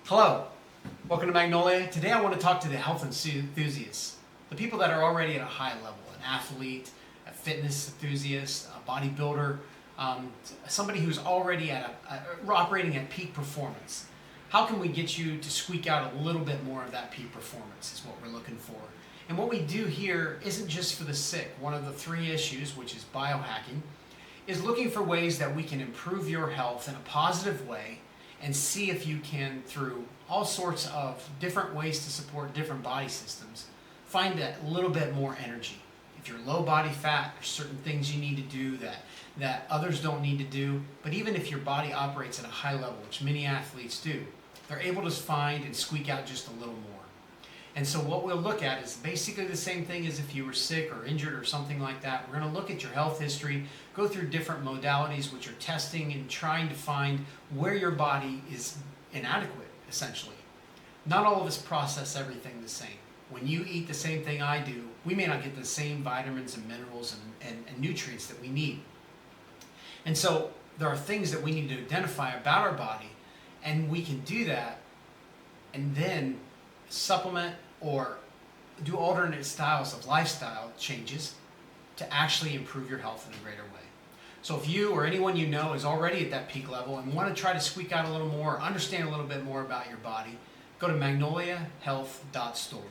Hello, welcome to Magnolia. Today I want to talk to the health enthusiasts, the people that are already at a high level, an athlete, a fitness enthusiast, a bodybuilder, somebody who's already operating at peak performance. How can we get you to squeak out a little bit more of that peak performance is what we're looking for. And what we do here isn't just for the sick. One of the 3 issues, which is biohacking, is looking for ways that we can improve your health in a positive way and see if you can, through all sorts of different ways to support different body systems, find a little bit more energy. If you're low body fat, there's certain things you need to do that others don't need to do. But even if your body operates at a high level, which many athletes do, they're able to find and squeak out just a little more. And so what we'll look at is basically the same thing as if you were sick or injured or something like that. We're going to look at your health history, go through different modalities which are testing and trying to find where your body is inadequate, essentially. Not all of us process everything the same. When you eat the same thing I do, we may not get the same vitamins and minerals and nutrients that we need. And so there are things that we need to identify about our body, and we can do that and then supplement or do alternate styles of lifestyle changes to actually improve your health in a greater way. So if you or anyone you know is already at that peak level and want to try to squeak out a little more, understand a little bit more about your body, go to magnoliahealth.store.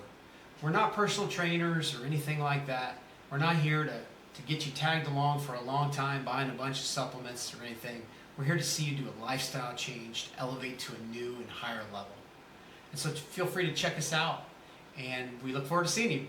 We're not personal trainers or anything like that. We're not here to get you tagged along for a long time buying a bunch of supplements or anything. We're here to see you do a lifestyle change, to elevate to a new and higher level. And so feel free to check us out, and we look forward to seeing you.